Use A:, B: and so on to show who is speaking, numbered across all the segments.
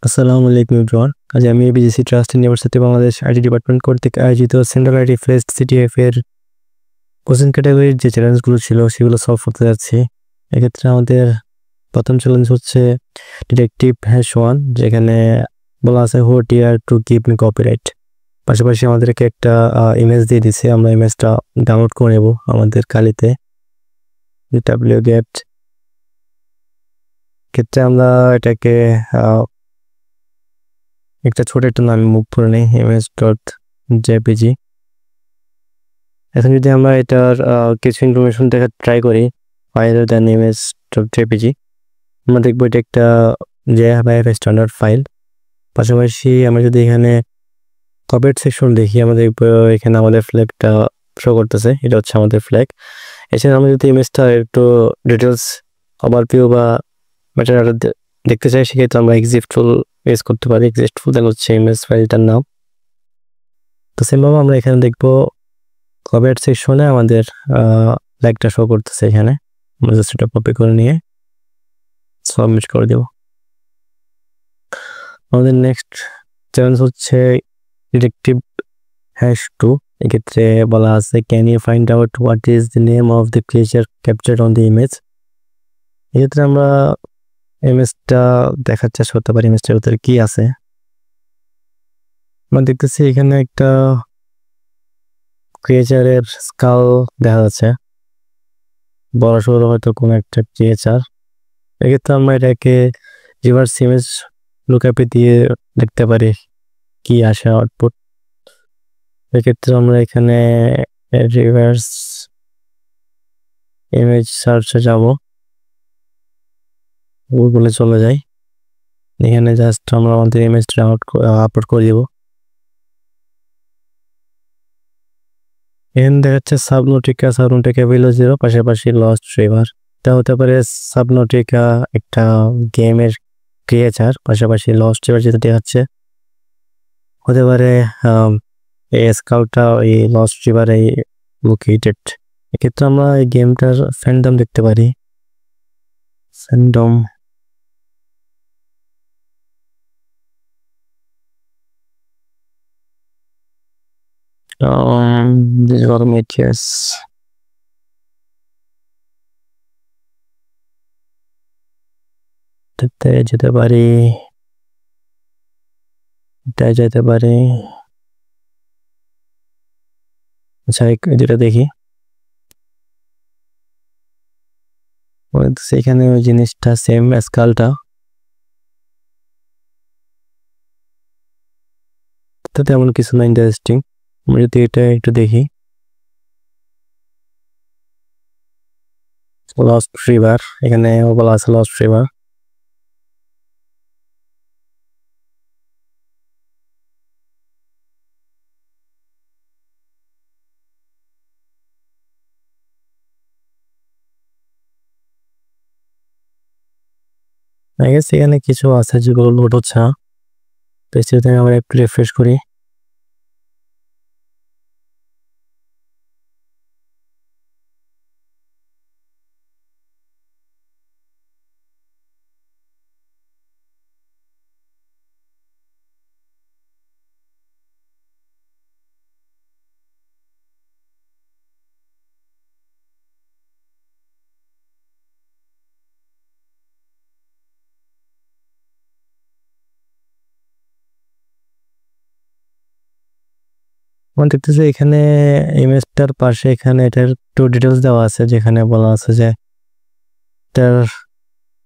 A: আসসালামু আলাইকুম এভরিওয়ান। আজ আমি BGC trust university Bangladesh IT department কর্তৃক আয়োজিত সেন্ট্রাল আইটি ফেস্ট সিটিএফ এর কোচিং ক্যাটাগরির যে চ্যালেঞ্জগুলো ছিল সেগুলো সলভ করতে যাচ্ছি। এক্ষেত্রে আমাদের প্রথম চ্যালেঞ্জ হচ্ছে ডিটেকটিভ হ্যাশ 1, যেখানে বলা আছে হু টিয়ার টু গিভ মি কপিরাইট। পাশাপাশি আমাদেরকে একটা ইমেজ দিয়ে দিছে, আমরা ইমেজটা ডাউনলোড করে নেব আমাদের কালিতে ডাব্লিউ গেট। ক্ষেত্রে আমরা এটাকে একটা ছোট একটা নামে মুভ করে নেই, image.jpg। এখন যদি আমরা এটার কিছু ইনফরমেশন দেখা ট্রাই করি ফাইলের দেন image.jpg, আমরা দেখবো এটা একটা JavaF স্ট্যান্ডার্ড ফাইল। পাশাপাশি আমরা যদি এখানে কপিরাইট সেকশন দেখি, আমরা দেখবো এখানে আমাদের ফ্ল্যাগটা শো করতেছে, এটা হচ্ছে আমাদের ফ্ল্যাগ। এছাড়া আমরা যদি ইমেজটা একটু ডিটেলস ওভারভিউ বা ম্যাটেরিয়াল দেখতে চাই, সেক্ষেত্রে আমরা এক্সিফটফুল ইউজ করতে পারি। এক্সিফটফুল দেন হচ্ছে ইমেজ ফাইলটার নাম। তো সেমভাবে আমরা এখানে দেখবো কপিরাইট সেকশনে আমাদের ফ্ল্যাগটা শো করতেছে। এখানে আমরা জাস্ট এটা কপি করে নিয়ে সাবমিট করে দেব। আমাদের নেক্সট চ্যালেঞ্জ হচ্ছে ডিটেকটিভ হ্যাশ 2। এক্ষেত্রে বলা আছে can you find out what is the name of the creature captured on the image. এক্ষেত্রে আমরা ইমেজটা দেখার চেষ্টা করতে পারি ইমেজটার ভিতরে কি আছে। আমরা দেখতেছি এখানে একটা ক্রিয়েচারের স্কাল দেখা যাচ্ছে, বড় সড়ো হয়তো কোনো একটা ক্রিয়েচার। এক্ষেত্রে আমরা এটাকে রিভার্স ইমেজ লুকআপে দিয়ে দেখতে পারি কি আসে আউটপুট। এক্ষেত্রে আমরা এখানে রিভার্স ইমেজ সার্চে যাব, গুগলে চলে যাই, এখানে জাস্ট আমরা আমাদের ইমেজটা আপলোড করে দিব। এখানে দেখাচ্ছে সাবনটিকা ভ্যালু 0, পাশাপাশি লস্ট রিভার। এটা হতে পারে সাবনটিকা একটা গেমের ক্রিয়েচার, পাশাপাশি লস্ট রিভার যেটা দেখাচ্ছে হতে পারে এই স্কাউটটা এই লস্ট রিভারে লোকেটেড। এক্ষেত্রে আমরা এই গেমটার ফ্যান্ডম দেখতে পারি, ফ্যান্ডম। These are Meteors. যেতে পারি, এটাই যেতে পারি। আচ্ছা যেটা দেখি সেখানে ওই জিনিসটা সেম স্কালটা, তেমন কিছু না ইন্টারেস্টিং। আমি যদি এটা একটু দেখি, লস্ট রিভার, এখানে বলা আছে লস্ট রিভার। এখানে কিছু আছে যেগুলো লোড হচ্ছে না, তো আমরা একটু রিফ্রেশ করি। আমরা দেখতেছি এখানে ইমেজটার পাশে এখানে এটার একটু ডিটেলস দেওয়া আছে, যেখানে বলা আছে যে এটার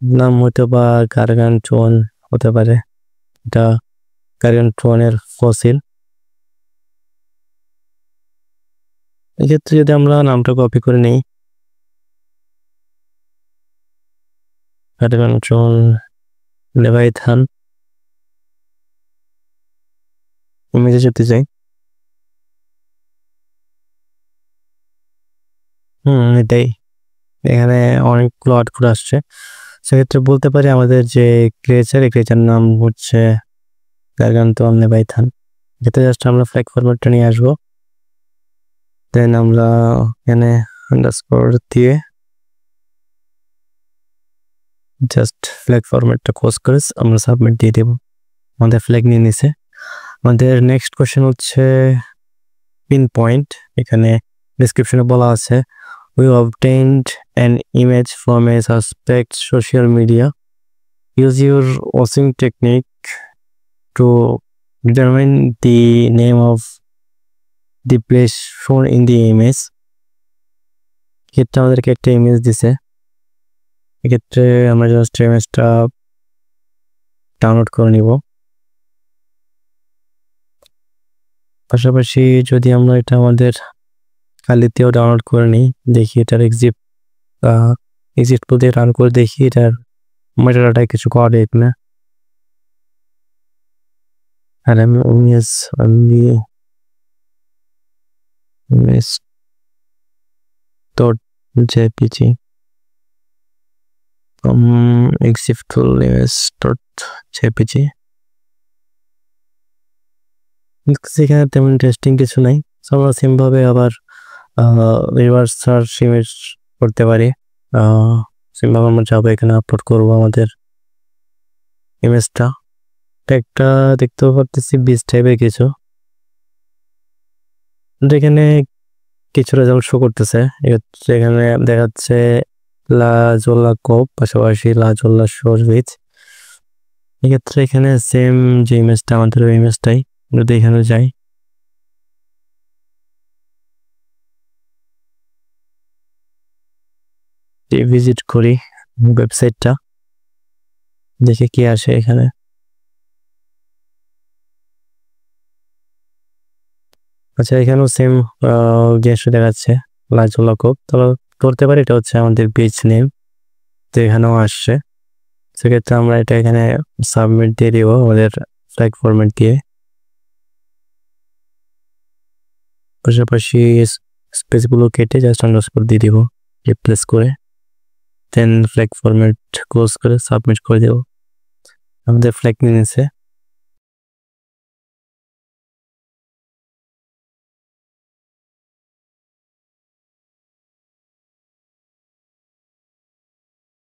A: নাম হয়তো বা গার্গানটুয়ান হতে পারে, এটা গার্গানটুয়ানের ফসিল। এক্ষেত্রে যদি আমরা নামটা কপি করে নিই, গার্গানটুয়ান লেভাইথান, ইমেজে যেতে চাই, এটাই। এখানে অনেকগুলো আউটপুট আসছে, সেক্ষেত্রে বলতে পারি আমাদের যে ক্রিয়েচার নাম হচ্ছে গার্গানটুয়ান লেভাইথান। যেটা জাস্ট আমরা ফ্ল্যাগ ফরম্যাটটা নিয়ে আসবো, দেন আমরা এখানে আন্ডারস্কোর দিয়ে জাস্ট ফ্ল্যাগ ফরম্যাটটা ক্লোজ করে আমরা সাবমিট দিয়ে দেব। আমাদের ফ্ল্যাগ নিয়ে নিছে। আমাদের নেক্সট কোশ্চেন হচ্ছে পিন পয়েন্ট। এখানে ডেসক্রিপশনে বলা আছে we obtained an image from a suspect social media. Use your watching technique to determine the name of the place shown in the image. ক্ষেত্রে আমাদেরকে একটা ইমেজ দিছে, এক্ষেত্রে আমরা জাস্ট ইমেজটা ডাউনলোড করে নিব। পাশাপাশি যদি আমরা এটা আমাদের কালিতেও ডাউনলোড করে নিই, দেখি এটার এক্সিট দিয়ে রান করে দেখি এটার মেটাডাটায় কিছু করে কিনা। আর আমি image.jpg exiftool image.jpg সেখানে তেমন ইন্টারেস্টিং কিছু নাই। আমরা সেমভাবে আবার রিভার্স সার্চ ইমেজ করতে পারি। সেমভাবে আমরা যাবো, এখানে আপলোড করবো আমাদের ইমেজটা। একটা দেখতেও পারতেছি বিচ টাইপের কিছু, এখানে কিছু রেজাল্ট শো করতেছে। এখানে দেখাচ্ছে লাজোলা কোপ, পাশাপাশি লাজোলা শোর বিচ। এক্ষেত্রে এখানে সেম যে ইমেজটা আমাদের ওই ইমেজটাই, যদি এখানে যাই ভিজিট করি ওয়েবসাইটটা, দেখে কি আসে এখানে। আচ্ছা, এখানেও সেম গেস্ট দেখাচ্ছে লাজোলা কোপ। তাহলে ধরতে পারি এটা হচ্ছে আমাদের বিচ নেম, তো এখানেও আসছে। সেক্ষেত্রে আমরা এটা এখানে সাবমিট দিয়ে দিব আমাদের ফ্ল্যাগ ফরম্যাট দিয়ে। পাশাপাশি স্পেসগুলো কেটে জাস্ট আন্ডারস্কোর দিয়ে দিব রিপ্লেস করে, দেন ফ্ল্যাগ ফরম্যাট ক্লোজ করে সাবমিট করে দেব। আমাদের ফ্ল্যাগ নিয়ে নিয়েছে।